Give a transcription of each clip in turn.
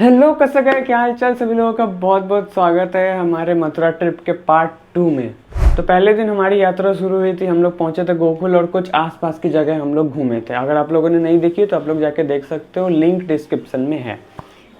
Hello, कैसे गए, क्या हाल चाल सभी लोगों का। बहुत बहुत स्वागत है हमारे मथुरा ट्रिप के पार्ट 2 में। तो पहले दिन हमारी यात्रा शुरू हुई थी, हम लोग पहुंचे थे गोकुल और कुछ आसपास की जगह हम लोग घूमे थे। अगर आप लोगों ने नहीं देखी तो आप लोग जाके देख सकते हो, लिंक डिस्क्रिप्शन में है।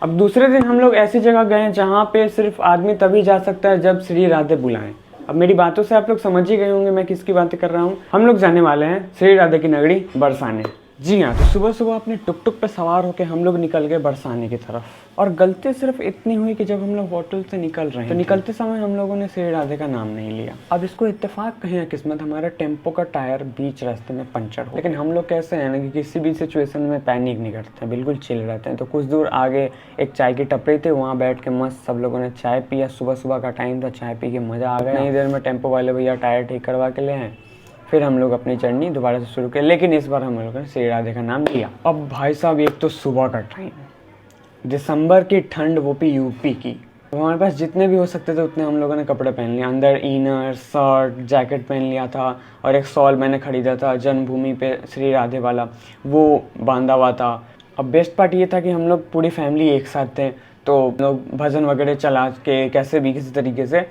अब दूसरे दिन हम लोग ऐसी जगह गए जहाँ पे सिर्फ आदमी तभी जा सकता है जब श्री राधे बुलाएं। अब मेरी बातों से आप लोग समझ ही गए होंगे मैं किसकी बातें कर रहा हूँ। हम लोग जाने वाले हैं श्री राधे की नगरी बरसाने। जी हाँ, तो सुबह सुबह अपने टुक टुक पे सवार होकर हम लोग निकल गए बरसाने की तरफ। और गलती सिर्फ इतनी हुई कि जब हम लोग होटल से निकल रहे हैं तो निकलते समय हम लोगों ने श्री राधे का नाम नहीं लिया। अब इसको इत्तेफाक कहें या किस्मत, हमारा टेम्पो का टायर बीच रास्ते में पंचर हो। लेकिन हम लोग कैसे हैं ना कि किसी भी सिचुएशन में पैनिक नहीं करते हैं, बिल्कुल चिल रहते हैं। तो कुछ दूर आगे एक चाय की टपरी थी, वहाँ बैठ के मस्त सब लोगों ने चाय पिया। सुबह सुबह का टाइम था, चाय पी के मज़ा आ गया। नहीं देर में टेम्पो वाले भैया टायर ठीक करवा के ले आए। फिर हम लोग अपनी जर्नी दोबारा से शुरू किया, लेकिन इस बार हम लोगों ने श्री राधे का नाम लिया। अब भाई साहब, एक तो सुबह का टाइम, दिसंबर की ठंड, वो भी यूपी की। हमारे पास जितने भी हो सकते थे उतने हम लोगों ने कपड़े पहन लिए। अंदर इनर, शर्ट, जैकेट पहन लिया था और एक शॉल मैंने खरीदा था जन्मभूमि पे श्री राधे वाला, वो बांधा हुआ था। अब बेस्ट पार्ट ये था कि हम लोग पूरी फैमिली एक साथ थे, तो लोग भजन वगैरह चला के कैसे भी किसी तरीके से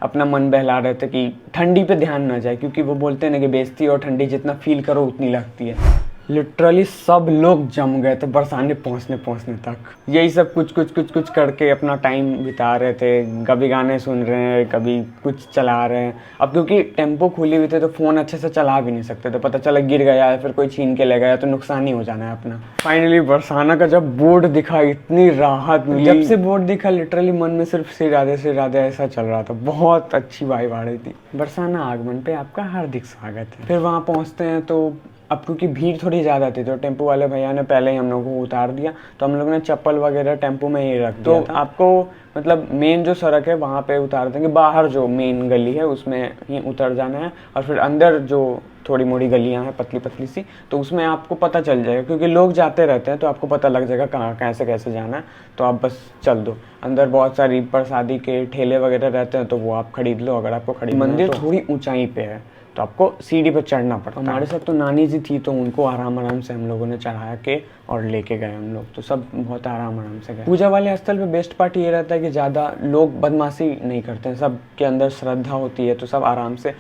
अपना मन बहला रहे थे कि ठंडी पे ध्यान ना जाए, क्योंकि वो बोलते हैं ना कि बेइज्जती और ठंडी जितना फील करो उतनी लगती है। लिटरली सब लोग जम गए थे बरसाने पहुंचने तक। यही सब कुछ करके अपना टाइम बिता रहे थे। कभी गाने सुन रहे हैं, कभी कुछ चला रहे हैं। अब क्योंकि टेम्पो खुली हुई थे तो फ़ोन अच्छे से चला भी नहीं सकते थे, पता चला गिर गया या फिर कोई छीन के ले गया तो नुकसान ही हो जाना है अपना। फाइनली बरसाना का जब बोर्ड दिखा, इतनी राहत मिली। जब से बोर्ड दिखा लिटरली मन में सिर्फ श्री राधे ऐसा चल रहा था। बहुत अच्छी वाइब आ रही थी। बरसाना आगमन पे आपका हार्दिक स्वागत है। फिर वहाँ पहुँचते हैं तो अब क्योंकि भीड़ थोड़ी ज़्यादा थी तो टेम्पो वाले भैया ने पहले ही हम लोगों को उतार दिया, तो हम लोगों ने चप्पल वगैरह टेम्पो में ही रख दिया। तो आपको मतलब मेन जो सड़क है वहाँ पे उतार देंगे, बाहर जो मेन गली है उसमें ही उतर जाना है। और फिर अंदर जो थोड़ी मोड़ी गलियाँ हैं पतली पतली सी, तो उसमें आपको पता चल जाएगा, क्योंकि लोग जाते रहते हैं तो आपको पता लग जाएगा कहाँ कैसे जाना है। तो आप बस चल दो। अंदर बहुत सारी प्रसादी के ठेले वगैरह रहते हैं तो वो आप खरीद लो अगर आपको खरीदना है। मंदिर थोड़ी ऊंचाई पे है तो आपको सीढ़ी पर चढ़ना पड़ता है। हमारे साथ तो नानी जी थी तो उनको आराम से हम लोगों ने चढ़ा के और लेके गए हम लोग, तो सब बहुत आराम से गए। पूजा वाले स्थल पे बेस्ट पार्ट ये रहता है कि ज़्यादा लोग बदमाशी नहीं करते हैं, सब के अंदर श्रद्धा होती है, तो सब आराम से,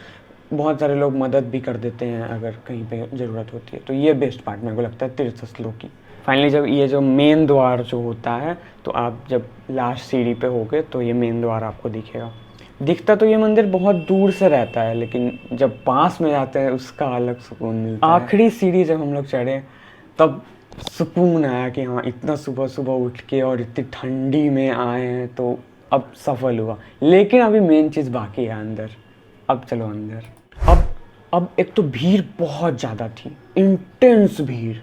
बहुत सारे लोग मदद भी कर देते हैं अगर कहीं पे ज़रूरत होती है। तो ये बेस्ट पार्ट मेरे को लगता है तीर्थ स्थलों की। फाइनली जब ये जो मेन द्वार जो होता है, तो आप जब लास्ट सीढ़ी पे होगे तो ये मेन द्वार आपको दिखेगा। दिखता तो ये मंदिर बहुत दूर से रहता है, लेकिन जब पास में जाते हैं उसका अलग सुकून मिलता है। आखिरी सीढ़ी जब हम लोग चढ़े तब सुकून आया कि हाँ, इतना सुबह सुबह उठ के और इतनी ठंडी में आए हैं तो अब सफल हुआ। लेकिन अभी मेन चीज़ बाकी है अंदर। अब चलो अंदर। अब एक तो भीड़ बहुत ज़्यादा थी, इंटेंस भीड़।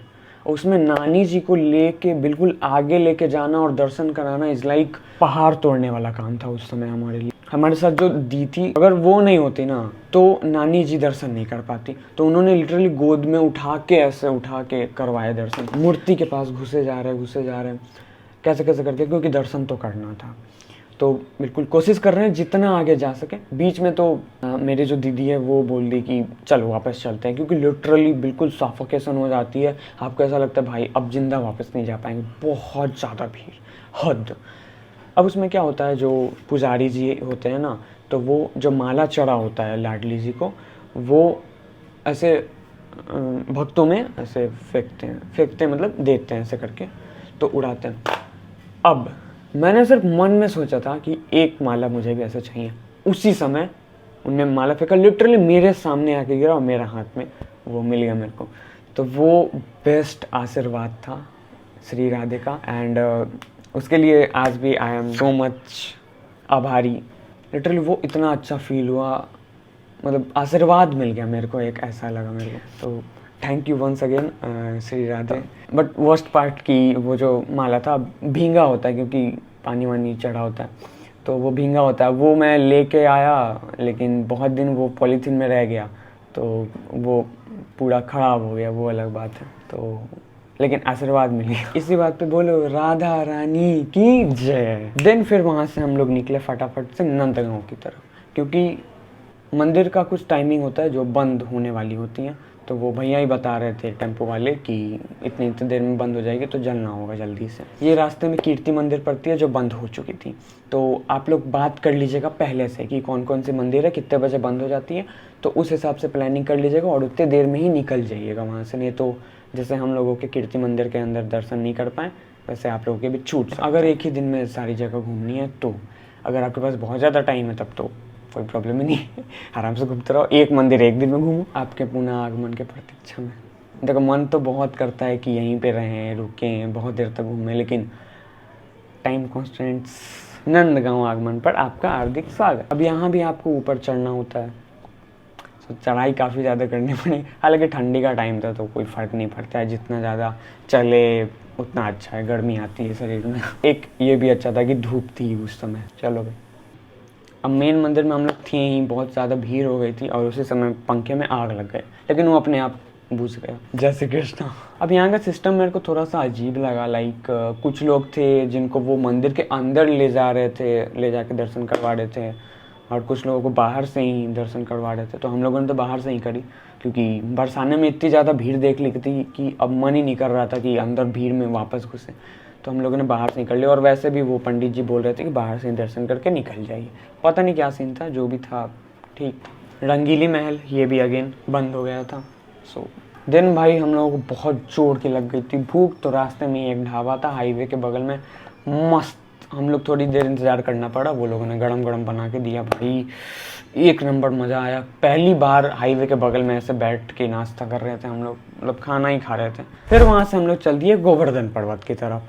उसमें नानी जी को लेके बिल्कुल आगे लेके जाना और दर्शन कराना इज़ लाइक पहाड़ तोड़ने वाला काम था उस समय हमारे लिए। हमारे साथ जो दी थी, अगर वो नहीं होती ना तो नानी जी दर्शन नहीं कर पाती, तो उन्होंने लिटरली गोद में उठा के करवाए दर्शन। मूर्ति के पास घुसे जा रहे हैं कैसे करके, क्योंकि दर्शन तो करना था। तो बिल्कुल कोशिश कर रहे हैं जितना आगे जा सके। बीच में तो मेरी जो दीदी है वो बोल दी कि चलो वापस चलते हैं, क्योंकि लिटरली बिल्कुल सफोकेशन हो जाती है। आपको ऐसा लगता है भाई अब जिंदा वापस नहीं जा पाएंगे, बहुत ज़्यादा भीड़, हद। अब उसमें क्या होता है, जो पुजारी जी होते हैं ना, तो वो जो माला चढ़ा होता है लाडली जी को, वो ऐसे भक्तों में ऐसे फेंकते मतलब देते हैं ऐसे करके, तो उड़ाते हैं। अब मैंने सिर्फ मन में सोचा था कि एक माला मुझे भी ऐसा चाहिए। उसी समय उनने माला फेंका, लिटरली मेरे सामने आके गिरा और मेरा हाथ में वो मिल गया मेरे को। तो वो बेस्ट आशीर्वाद था श्री राधे का। एंड उसके लिए आज भी आई एम सो मच आभारी। लिटरली वो इतना अच्छा फील हुआ, मतलब आशीर्वाद मिल गया मेरे को, एक ऐसा लगा मेरे को। तो thank you once again Shri Radhe. But worst part की वो जो माला था भींगा होता है, क्योंकि पानी वानी चढ़ा होता है तो वो भींगा होता है। वो मैं लेके आया लेकिन बहुत दिन वो पॉलीथीन में रह गया तो वो पूरा ख़राब हो गया, वो अलग बात है। तो लेकिन आशीर्वाद मिली। इसी बात पे बोलो राधा रानी की जय। देन फिर वहाँ से हम लोग निकले फटाफट से नंदगांव की तरफ, क्योंकि मंदिर का कुछ टाइमिंग होता है जो बंद होने वाली होती हैं, तो वो भैया ही बता रहे थे टेम्पो वाले कि इतनी देर में बंद हो जाएगी तो जलना होगा जल्दी से। ये रास्ते में कीर्ति मंदिर पड़ती है जो बंद हो चुकी थी। तो आप लोग बात कर लीजिएगा पहले से कि कौन कौन सी मंदिर है, कितने बजे बंद हो जाती है, तो उस हिसाब से प्लानिंग कर लीजिएगा और उतने देर में ही निकल जाइएगा वहाँ से। नहीं तो जैसे हम लोगों के कीर्ति मंदिर के अंदर दर्शन नहीं कर पाए वैसे आप लोगों के भी छूट। अगर एक ही दिन में सारी जगह घूमनी है तो अगर आपके पास बहुत ज़्यादा टाइम है तब तो कोई प्रॉब्लम ही नहीं है, आराम से घूमते रहो। एक मंदिर एक दिन में घूमो आपके पुनः आगमन के प्रतीक्षा में। देखो मन तो बहुत करता है कि यहीं पे रहें, रुकें, बहुत देर तक घूमें, लेकिन टाइम कॉन्स्टेंट्स। नंदगांव आगमन पर आपका हार्दिक स्वागत। अब यहाँ भी आपको ऊपर चढ़ना होता है, तो चढ़ाई काफ़ी ज़्यादा करनी पड़ी। हालांकि ठंडी का टाइम था तो कोई फ़र्क नहीं पड़ता है, जितना ज़्यादा चले उतना अच्छा है, गर्मी आती है शरीर में। एक ये भी अच्छा था कि धूप थी उस समय। चलो भाई, अब मेन मंदिर में हम लोग थे ही, बहुत ज़्यादा भीड़ हो गई थी और उसी समय पंखे में आग लग गए, लेकिन वो अपने आप बुझ गया। जय श्री कृष्ण। अब यहाँ का सिस्टम मेरे को थोड़ा सा अजीब लगा। लाइक कुछ लोग थे जिनको वो मंदिर के अंदर ले जा रहे थे, ले जाके दर्शन करवा रहे थे, और कुछ लोगों को बाहर से ही दर्शन करवा रहे थे। तो हम लोगों ने तो बाहर से ही करी, क्योंकि बरसाने में इतनी ज़्यादा भीड़ देख ली थी कि अब मन ही नहीं कर रहा था कि अंदर भीड़ में वापस घुसे। तो हम लोगों ने बाहर से निकल लिया, और वैसे भी वो पंडित जी बोल रहे थे कि बाहर से दर्शन करके निकल जाइए। पता नहीं क्या सीन था, जो भी था ठीक। रंगीली महल ये भी अगेन बंद हो गया था। सो दिन भाई हम लोगों को बहुत जोर की लग गई थी भूख। तो रास्ते में एक ढाबा था हाईवे के बगल में, मस्त। हम लोग थोड़ी देर इंतज़ार करना पड़ा, वो लोगों ने गरम गरम बना के दिया भाई, एक नंबर मज़ा आया। पहली बार हाईवे के बगल में ऐसे बैठ के नाश्ता कर रहे थे हम लोग, मतलब खाना ही खा रहे थे। फिर वहाँ से हम लोग चल दिए गोवर्धन पर्वत की तरफ।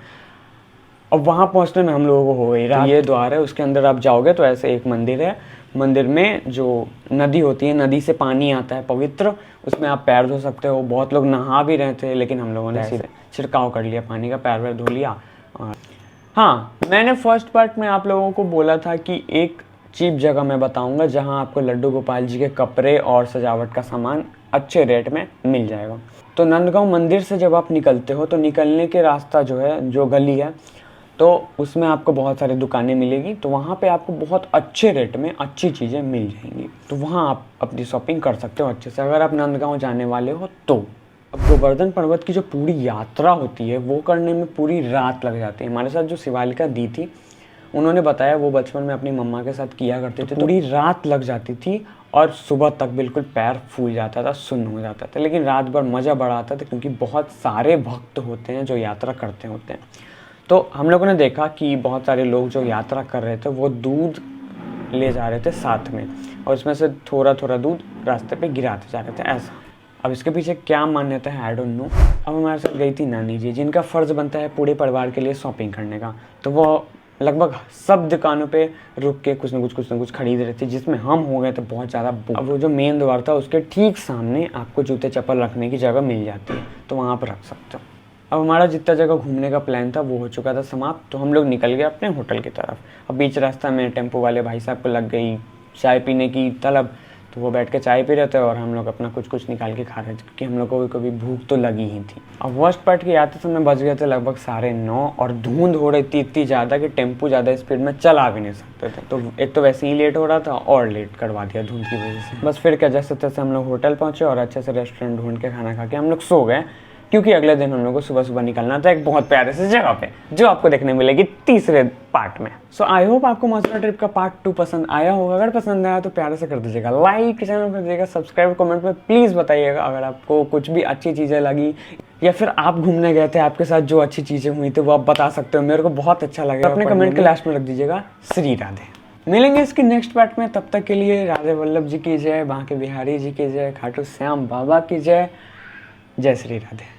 और वहाँ पहुँचने में हम लोगों को हो गई रात। ये द्वार है, उसके अंदर आप जाओगे तो ऐसे एक मंदिर है। मंदिर में जो नदी होती है, नदी से पानी आता है पवित्र, उसमें आप पैर धो सकते हो। बहुत लोग नहा भी रहे थे, लेकिन हम लोगों ने सीधे छिड़काव कर लिया पानी का, पैर वैर धो लिया। और हाँ, मैंने फर्स्ट पार्ट में आप लोगों को बोला था कि एक चीप जगह मैं बताऊंगा जहां आपको लड्डू गोपाल जी के कपड़े और सजावट का सामान अच्छे रेट में मिल जाएगा। तो नंदगांव मंदिर से जब आप निकलते हो तो निकलने के रास्ता जो है, जो गली है, तो उसमें आपको बहुत सारी दुकानें मिलेगी। तो वहाँ पे आपको बहुत अच्छे रेट में अच्छी चीज़ें मिल जाएंगी, तो वहाँ आप अपनी शॉपिंग कर सकते हो अच्छे से, अगर आप नंदगांव जाने वाले हो तो। अब गोवर्धन पर्वत की जो पूरी यात्रा होती है वो करने में पूरी रात लग जाती है। हमारे साथ जो शिवालिका दी थी, उन्होंने बताया वो बचपन में अपनी मम्मा के साथ किया करते थे। तो पूरी रात लग जाती थी और सुबह तक बिल्कुल पैर फूल जाता था, सुन्न हो जाता था, लेकिन रात भर मज़ा बड़ा आता था क्योंकि बहुत सारे भक्त होते हैं जो यात्रा करते होते हैं। तो हम लोगों ने देखा कि बहुत सारे लोग जो यात्रा कर रहे थे वो दूध ले जा रहे थे साथ में, और उसमें से थोड़ा थोड़ा दूध रास्ते पे गिराते जा रहे थे ऐसा। अब इसके पीछे क्या मान्यता है आई डोंट नो। अब हमारे साथ गई थी नानी जी, जिनका फ़र्ज़ बनता है पूरे परिवार के लिए शॉपिंग करने का। तो वो लगभग सब दुकानों पे रुक के कुछ न कुछ खरीद रहे थे, जिसमें हम हो गए थे बहुत ज़्यादा। अब वो जो मेन द्वार था उसके ठीक सामने आपको जूते चप्पल रखने की जगह मिल जाती है, तो वहाँ पर रख सकते हो। अब हमारा जितना जगह घूमने का प्लान था वो हो चुका था समाप्त। तो हम लोग निकल गए अपने होटल की तरफ। अब बीच रास्ता में टेम्पो वाले भाई साहब को लग गई चाय पीने की तलब, तो वो बैठ के चाय पी रहे थे और हम लोग अपना कुछ निकाल के खा रहे थे, क्योंकि हम लोग को कभी भूख तो लगी ही थी। अब वर्स्ट पार्ट के आते समय बज गए थे लगभग 9:30 और धुंध हो रही थी इतनी ज़्यादा कि टेम्पो ज़्यादा स्पीड में चला भी नहीं सकते थे। तो एक तो वैसे ही लेट हो रहा था और लेट करवा दिया धुंध की वजह से। बस फिर क्या, जैसे तैसे हम लोग होटल पहुँचे और अच्छे से रेस्टोरेंट ढूंढ के खाना खा के हम लोग सो गए, क्योंकि अगले दिन हम लोग को सुबह सुबह निकलना था एक बहुत प्यारे से जगह पे, जो आपको देखने मिलेगी तीसरे पार्ट में। सो आई होप आपको मथुरा ट्रिप का पार्ट 2 पसंद आया होगा। अगर पसंद आया तो प्यारे से कर दीजिएगा लाइक, चैनल कर दीजिएगा सब्सक्राइब, कमेंट में प्लीज़ बताइएगा अगर आपको कुछ भी अच्छी चीज़ें लगी, या फिर आप घूमने गए थे आपके साथ जो अच्छी चीज़ें हुई थी वो आप बता सकते हो, मेरे को बहुत अच्छा लगेगा। अपने कमेंट के लास्ट में रख दीजिएगा श्री राधे। मिलेंगे इसकी नेक्स्ट पार्ट में, तब तक के लिए राधे वल्लभ जी की जय, बांके बिहारी जी की जय, खाटू श्याम बाबा की जय, जय श्री राधे।